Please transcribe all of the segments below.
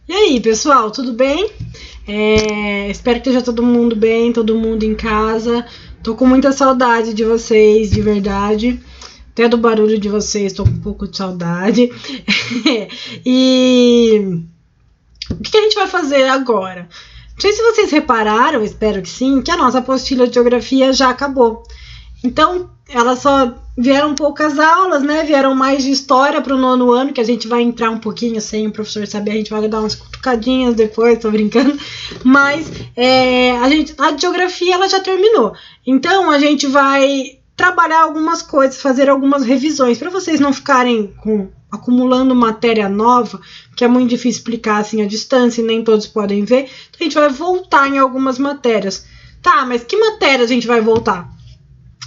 E aí, pessoal, tudo bem? Espero que esteja todo mundo bem, todo mundo em casa. Tô com muita saudade de vocês, de verdade. Até do barulho de vocês, tô com um pouco de saudade. E o que a gente vai fazer agora? Não sei se vocês repararam, espero que sim, que a nossa apostila de geografia já acabou. Então, elas só vieram poucas aulas, né? Vieram mais de história para o 9º ano, que a gente vai entrar um pouquinho sem o professor saber, a gente vai dar umas cutucadinhas depois, tô brincando. Mas a de geografia ela já terminou. Então, a gente vai trabalhar algumas coisas, fazer algumas revisões, para vocês não ficarem acumulando matéria nova, que é muito difícil explicar assim à distância e nem todos podem ver. Então, a gente vai voltar em algumas matérias. Tá, mas que matérias a gente vai voltar?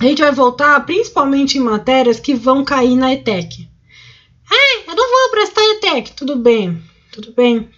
A gente vai voltar principalmente em matérias que vão cair na ETEC. Eu não vou prestar ETEC. Tudo bem.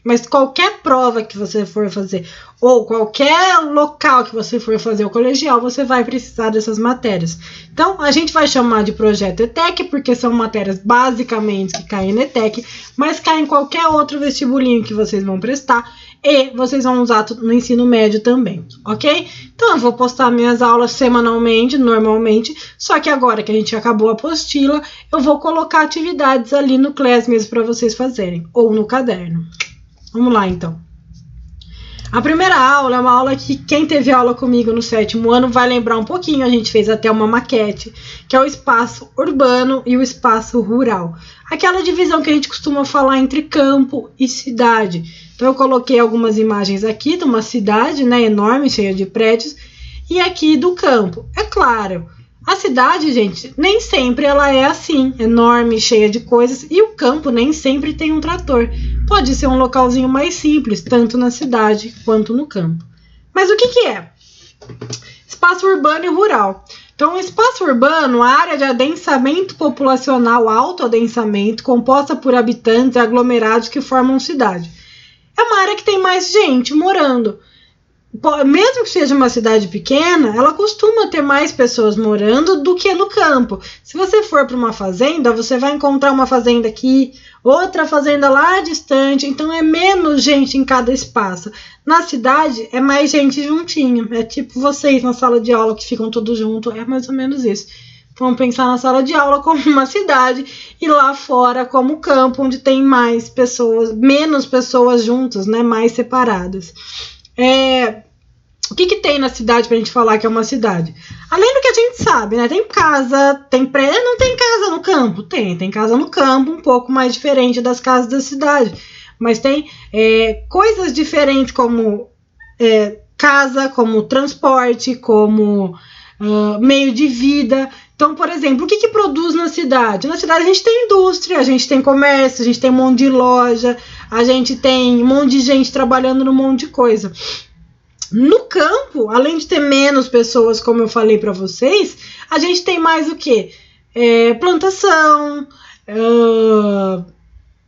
Mas qualquer prova que você for fazer, ou qualquer local que você for fazer o colegial, você vai precisar dessas matérias. Então, a gente vai chamar de projeto ETEC, porque são matérias basicamente que caem na ETEC, mas caem em qualquer outro vestibulinho que vocês vão prestar, e vocês vão usar no ensino médio também, ok? Então, eu vou postar minhas aulas semanalmente, normalmente, só que agora que a gente acabou a apostila, eu vou colocar atividades ali no Class mesmo para vocês fazerem, ou no caderno. Vamos lá, então. A primeira aula é uma aula que quem teve aula comigo no 7º ano vai lembrar um pouquinho, a gente fez até uma maquete, que é o espaço urbano e o espaço rural. Aquela divisão que a gente costuma falar entre campo e cidade. Então eu coloquei algumas imagens aqui de uma cidade, né, enorme, cheia de prédios, e aqui do campo. É claro, a cidade, gente, nem sempre ela é assim, enorme, cheia de coisas, e o campo nem sempre tem um trator. Pode ser um localzinho mais simples, tanto na cidade quanto no campo. Mas o que é? Espaço urbano e rural. Então, o espaço urbano, a área de adensamento populacional, alto adensamento, composta por habitantes e aglomerados que formam cidade. É uma área que tem mais gente morando. Mesmo que seja uma cidade pequena, ela costuma ter mais pessoas morando do que no campo. Se você for para uma fazenda, você vai encontrar uma fazenda aqui, outra fazenda lá distante, então é menos gente em cada espaço. Na cidade, é mais gente juntinho. É tipo vocês na sala de aula que ficam todos juntos, é mais ou menos isso. Vamos pensar na sala de aula como uma cidade e lá fora como campo, onde tem mais pessoas, menos pessoas juntas, né, mais separadas. O que tem na cidade pra gente falar que é uma cidade? Além do que a gente sabe, né? Tem casa, tem prédio, não tem casa no campo? Tem casa no campo, um pouco mais diferente das casas da cidade. Mas tem coisas diferentes como casa, como transporte, como meio de vida. Então, por exemplo, o que produz na cidade? Na cidade a gente tem indústria, a gente tem comércio, a gente tem um monte de loja, a gente tem um monte de gente trabalhando num monte de coisa. No campo, além de ter menos pessoas, como eu falei para vocês, a gente tem mais o quê? Plantação,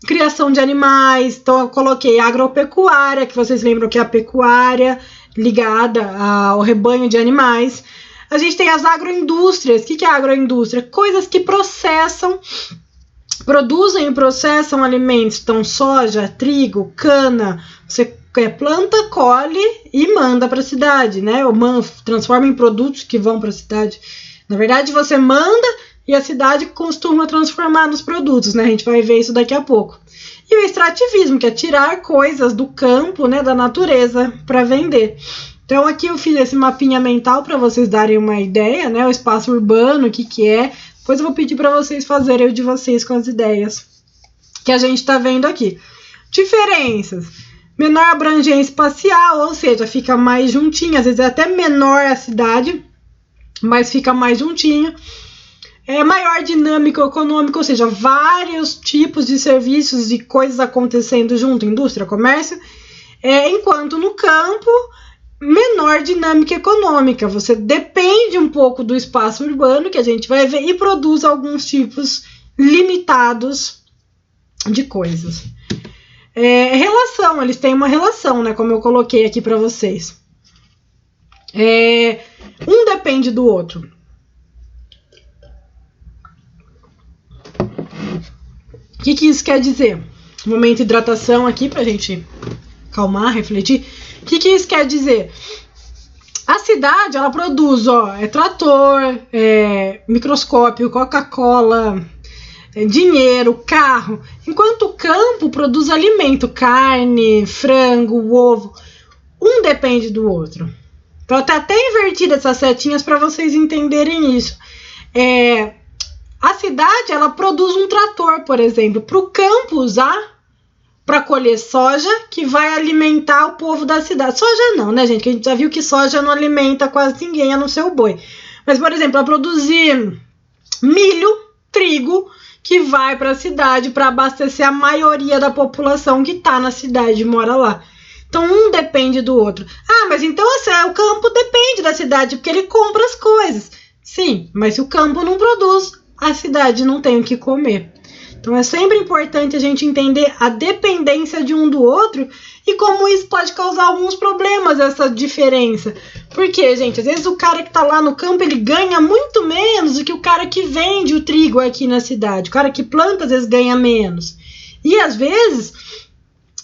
criação de animais. Então eu coloquei agropecuária, que vocês lembram que é a pecuária ligada ao rebanho de animais. A gente tem as agroindústrias. O que é agroindústria? Coisas que produzem e processam alimentos. Então soja, trigo, cana, você planta, colhe e manda para a cidade, né? Ou transforma em produtos que vão para a cidade. Na verdade, você manda e a cidade costuma transformar nos produtos, né? A gente vai ver isso daqui a pouco. E o extrativismo, que é tirar coisas do campo, né, da natureza, para vender. Então, aqui eu fiz esse mapinha mental para vocês darem uma ideia, né? O espaço urbano, o que é. Depois eu vou pedir para vocês fazerem o de vocês com as ideias que a gente está vendo aqui. Diferenças. Menor abrangência espacial, ou seja, fica mais juntinho, às vezes é até menor a cidade, mas fica mais juntinho. Maior dinâmica econômica, ou seja, vários tipos de serviços e coisas acontecendo junto, indústria, comércio, enquanto no campo, menor dinâmica econômica. Você depende um pouco do espaço urbano, que a gente vai ver, e produz alguns tipos limitados de coisas. Relação, eles têm uma relação, né? Como eu coloquei aqui para vocês. Um depende do outro. O que isso quer dizer? momento de hidratação aqui pra gente calmar, refletir. O que isso quer dizer? A cidade, ela produz, trator, microscópio, Coca-Cola, dinheiro, carro, enquanto o campo produz alimento, carne, frango, ovo. Um depende do outro. Então, tá até invertida essas setinhas para vocês entenderem isso. A cidade, ela produz um trator, por exemplo, para o campo usar para colher soja, que vai alimentar o povo da cidade. Soja não, né, gente? Que a gente já viu que soja não alimenta quase ninguém, a não ser o boi. Mas, por exemplo, ela produzir milho, trigo, que vai para a cidade para abastecer a maioria da população que está na cidade e mora lá. Então, um depende do outro. Ah, mas então o campo depende da cidade, porque ele compra as coisas. Sim, mas se o campo não produz, a cidade não tem o que comer. Então, é sempre importante a gente entender a dependência de um do outro e como isso pode causar alguns problemas, essa diferença. Porque, gente, às vezes o cara que está lá no campo, ele ganha muito menos do que o cara que vende o trigo aqui na cidade. O cara que planta, às vezes, ganha menos. E, às vezes,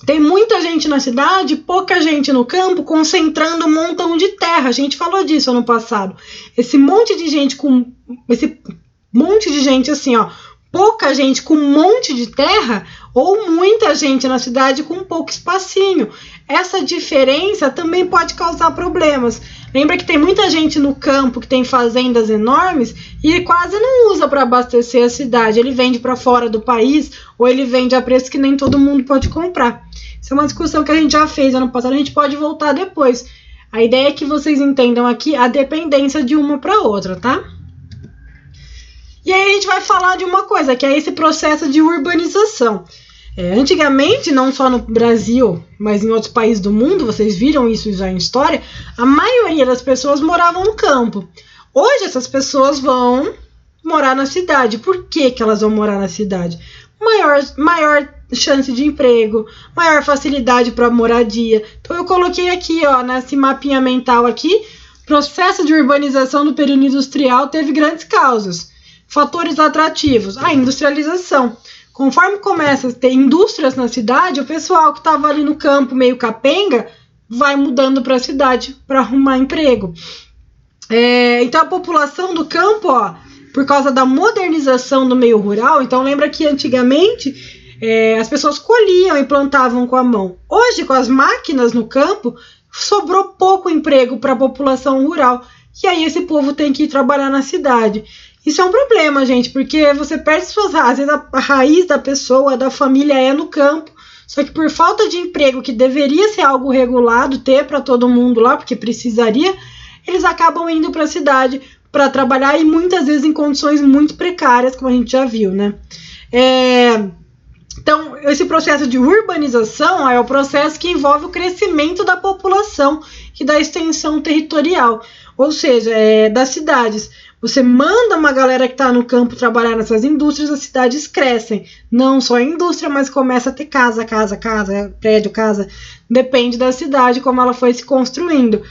tem muita gente na cidade, pouca gente no campo, concentrando um montão de terra. A gente falou disso ano passado. Esse monte de gente assim, pouca gente com um monte de terra ou muita gente na cidade com pouco espacinho. Essa diferença também pode causar problemas. Lembra que tem muita gente no campo que tem fazendas enormes e quase não usa para abastecer a cidade. Ele vende para fora do país ou ele vende a preço que nem todo mundo pode comprar. Isso é uma discussão que a gente já fez ano passado, a gente pode voltar depois. A ideia é que vocês entendam aqui a dependência de uma para outra, tá? E aí a gente vai falar de uma coisa, que é esse processo de urbanização. Antigamente, não só no Brasil, mas em outros países do mundo, vocês viram isso já em história, a maioria das pessoas moravam no campo. Hoje essas pessoas vão morar na cidade. Por que elas vão morar na cidade? Maior chance de emprego, maior facilidade para moradia. Então eu coloquei aqui, nesse mapinha mental aqui, processo de urbanização do período industrial teve grandes causas. Fatores atrativos, a industrialização. Conforme começa a ter indústrias na cidade, o pessoal que estava ali no campo meio capenga vai mudando para a cidade para arrumar emprego. Então a população do campo, por causa da modernização do meio rural, então lembra que antigamente as pessoas colhiam e plantavam com a mão. Hoje, com as máquinas no campo, sobrou pouco emprego para a população rural. E aí esse povo tem que ir trabalhar na cidade. Isso é um problema, gente, porque você perde suas raízes. Às vezes a raiz da pessoa, da família é no campo. Só que por falta de emprego, que deveria ser algo regulado, ter para todo mundo lá, porque precisaria, eles acabam indo para a cidade para trabalhar e muitas vezes em condições muito precárias, como a gente já viu, né? Então, esse processo de urbanização é o processo que envolve o crescimento da população e da extensão territorial, ou seja, das cidades. Você manda uma galera que está no campo trabalhar nessas indústrias, as cidades crescem. Não só a indústria, mas começa a ter casa, prédio, depende da cidade, como ela foi se construindo.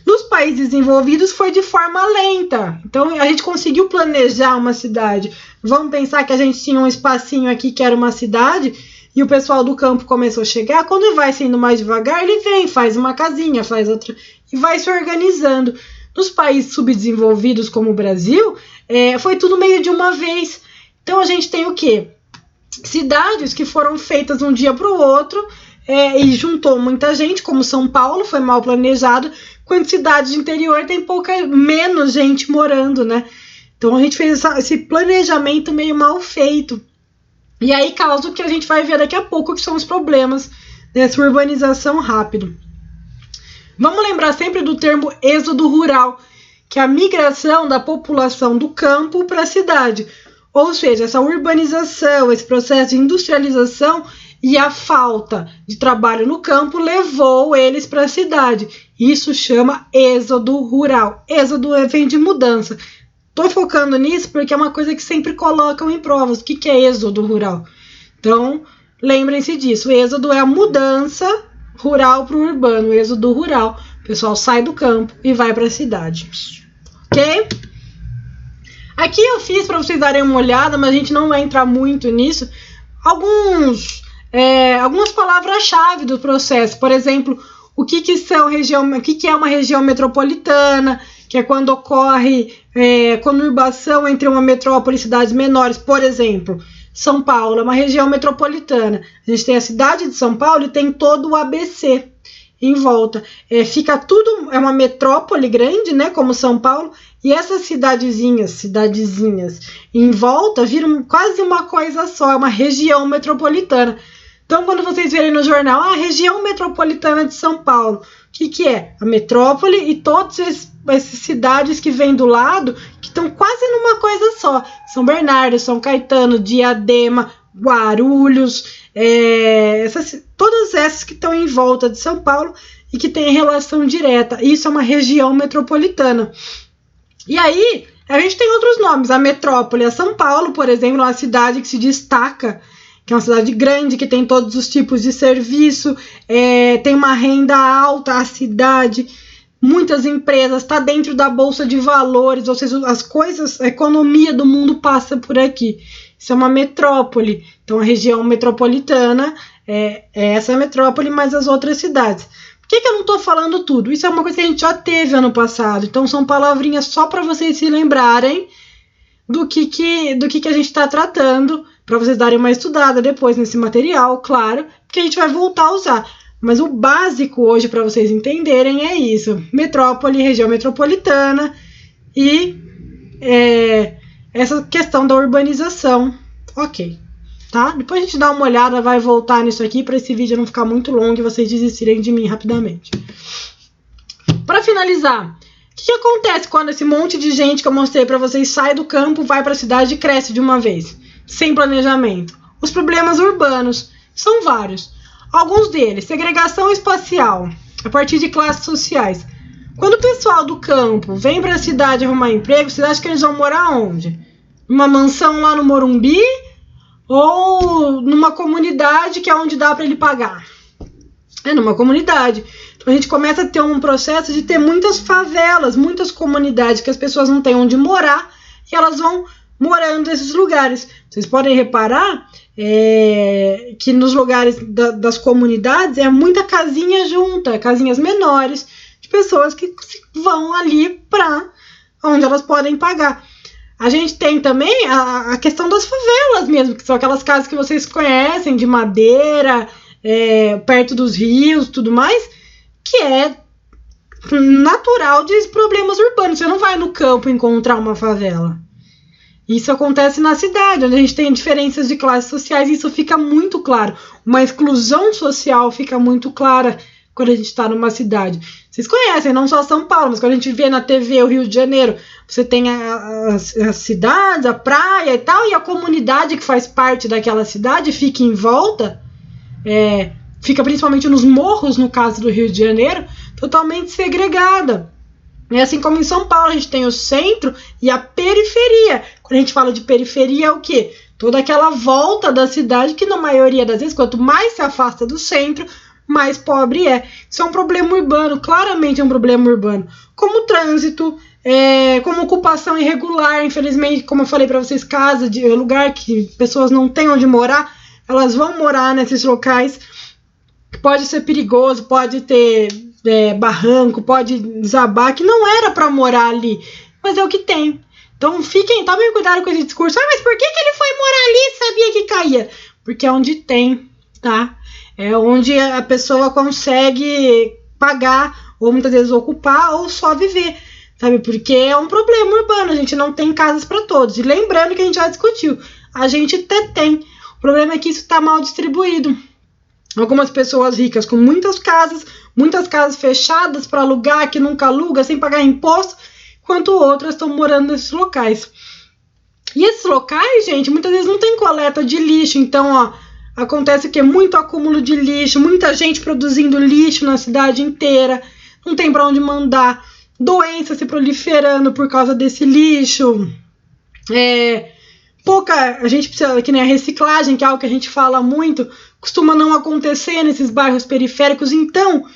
Nos países desenvolvidos foi de forma lenta. Então a gente conseguiu planejar uma cidade. Vamos pensar que a gente tinha um espacinho aqui que era uma cidade e o pessoal do campo começou a chegar. Quando vai sendo mais devagar, ele vem, faz uma casinha, faz outra e vai se organizando. Nos países subdesenvolvidos como o Brasil, foi tudo meio de uma vez. Então a gente tem o quê? Cidades que foram feitas de um dia para o outro e juntou muita gente, como São Paulo, foi mal planejado, quando cidades de interior tem menos gente morando, né? Então a gente fez esse planejamento meio mal feito. E aí causa o que a gente vai ver daqui a pouco, que são os problemas dessa urbanização rápida. Vamos lembrar sempre do termo êxodo rural, que é a migração da população do campo para a cidade. Ou seja, essa urbanização, esse processo de industrialização e a falta de trabalho no campo levou eles para a cidade. Isso chama êxodo rural. Êxodo vem de mudança. Estou focando nisso porque é uma coisa que sempre colocam em provas. O que é êxodo rural? Então, lembrem-se disso. O êxodo é a mudança rural para o urbano, êxodo rural. O pessoal sai do campo e vai para a cidade. Ok? Aqui eu fiz para vocês darem uma olhada, mas a gente não vai entrar muito nisso. Alguns algumas palavras-chave do processo. Por exemplo, o que é uma região metropolitana, que é quando ocorre conurbação entre uma metrópole e cidades menores. Por exemplo, São Paulo é uma região metropolitana. A gente tem a cidade de São Paulo e tem todo o ABC em volta. Fica tudo, é uma metrópole grande, né, como São Paulo, e essas cidadezinhas em volta viram quase uma coisa só, é uma região metropolitana. Então, quando vocês verem no jornal, a região metropolitana de São Paulo, o que é? A metrópole e todas essas cidades que vêm do lado, que estão quase numa coisa só. São Bernardo, São Caetano, Diadema, Guarulhos, todas essas que estão em volta de São Paulo e que têm relação direta. Isso é uma região metropolitana. E aí, a gente tem outros nomes. A metrópole é São Paulo, por exemplo, é uma cidade que se destaca, que é uma cidade grande, que tem todos os tipos de serviço, tem uma renda alta, a cidade, muitas empresas, está dentro da Bolsa de Valores, ou seja, a economia do mundo passa por aqui. Isso é uma metrópole. Então, a região metropolitana é essa metrópole, mais as outras cidades. Por que eu não estou falando tudo? Isso é uma coisa que a gente já teve ano passado. Então, são palavrinhas só para vocês se lembrarem do que a gente está tratando, para vocês darem uma estudada depois nesse material, claro, porque a gente vai voltar a usar. Mas o básico hoje, para vocês entenderem, é isso. Metrópole, região metropolitana e essa questão da urbanização. Ok, tá? Depois a gente dá uma olhada, vai voltar nisso aqui, para esse vídeo não ficar muito longo e vocês desistirem de mim rapidamente. Para finalizar, o que acontece quando esse monte de gente que eu mostrei para vocês sai do campo, vai para a cidade e cresce de uma vez, sem planejamento? Os problemas urbanos são vários. Alguns deles, segregação espacial, a partir de classes sociais. Quando o pessoal do campo vem para a cidade arrumar emprego, vocês acham que eles vão morar onde? Numa mansão lá no Morumbi? Ou numa comunidade que é onde dá para ele pagar? Numa comunidade. Então a gente começa a ter um processo de ter muitas favelas, muitas comunidades que as pessoas não têm onde morar e elas vão morando nesses lugares. Vocês podem reparar que nos lugares das comunidades é muita casinha junta, casinhas menores, de pessoas que vão ali para onde elas podem pagar. A gente tem também a questão das favelas mesmo, que são aquelas casas que vocês conhecem, de madeira, perto dos rios, tudo mais, que é natural de problemas urbanos. Você não vai no campo encontrar uma favela. Isso acontece na cidade, onde a gente tem diferenças de classes sociais, e isso fica muito claro. Uma exclusão social fica muito clara quando a gente está numa cidade. Vocês conhecem, não só São Paulo, mas quando a gente vê na TV o Rio de Janeiro, você tem as cidades, a praia e tal, e a comunidade que faz parte daquela cidade fica em volta, fica principalmente nos morros, no caso do Rio de Janeiro, totalmente segregada. Assim como em São Paulo, a gente tem o centro e a periferia. Quando a gente fala de periferia, é o quê? Toda aquela volta da cidade que, na maioria das vezes, quanto mais se afasta do centro, mais pobre é. Isso é um problema urbano, claramente é um problema urbano. Como trânsito, como ocupação irregular, infelizmente, como eu falei para vocês, casa, lugar que pessoas não têm onde morar, elas vão morar nesses locais. Pode ser perigoso, pode ter barranco, pode desabar, que não era para morar ali, mas é o que tem. Então tomem cuidado com esse discurso. Mas por que ele foi morar ali e sabia que caía? Porque é onde tem, tá? É onde a pessoa consegue pagar, ou muitas vezes ocupar, ou só viver, sabe? Porque é um problema urbano, a gente não tem casas para todos. E lembrando que a gente já discutiu, a gente até tem. O problema é que isso está mal distribuído. Algumas pessoas ricas com muitas casas fechadas para alugar, que nunca aluga, sem pagar imposto, enquanto outras estão morando nesses locais. E esses locais, gente, muitas vezes não tem coleta de lixo, então, acontece que é muito acúmulo de lixo, muita gente produzindo lixo na cidade inteira, não tem para onde mandar, doença se proliferando por causa desse lixo, a gente precisa, que nem a reciclagem, que é algo que a gente fala muito, costuma não acontecer nesses bairros periféricos. Então,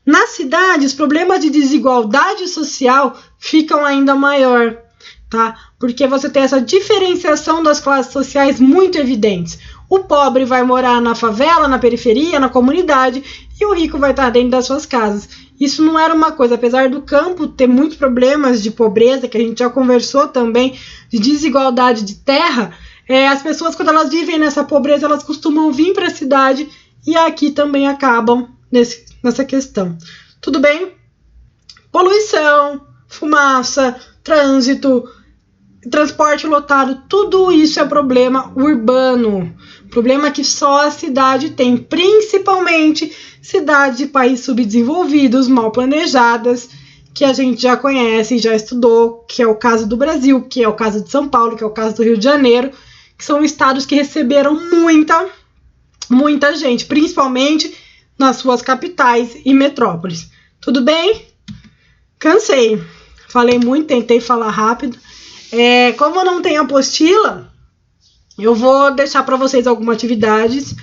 na cidade, os problemas de desigualdade social ficam ainda maior, tá? Porque você tem essa diferenciação das classes sociais muito evidentes. O pobre vai morar na favela, na periferia, na comunidade, e o rico vai estar dentro das suas casas. Isso não era uma coisa, apesar do campo ter muitos problemas de pobreza, que a gente já conversou também, de desigualdade de terra, as pessoas, quando elas vivem nessa pobreza, elas costumam vir para a cidade e aqui também acabam nessa questão. Tudo bem? Poluição, fumaça, trânsito, transporte lotado, tudo isso é problema urbano. Problema que só a cidade tem, principalmente cidades de países subdesenvolvidos, mal planejadas, que a gente já conhece e já estudou, que é o caso do Brasil, que é o caso de São Paulo, que é o caso do Rio de Janeiro, que são estados que receberam muita gente, principalmente nas suas capitais e metrópoles. Tudo bem? Cansei. Falei muito, tentei falar rápido. Como eu não tenho apostila, eu vou deixar para vocês algumas atividades.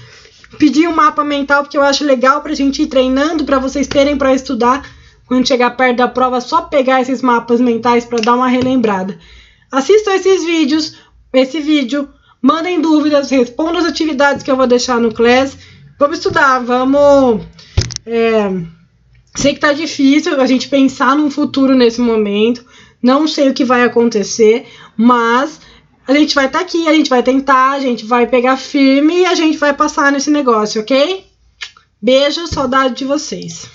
Pedir um mapa mental, porque eu acho legal para a gente ir treinando, para vocês terem para estudar. Quando chegar perto da prova, só pegar esses mapas mentais para dar uma relembrada. Assistam esse vídeo, mandem dúvidas, respondam as atividades que eu vou deixar no Class. Vamos estudar, vamos... Sei que tá difícil a gente pensar num futuro nesse momento. Não sei o que vai acontecer, mas a gente vai estar aqui, a gente vai tentar, a gente vai pegar firme e a gente vai passar nesse negócio, ok? Beijo, saudade de vocês.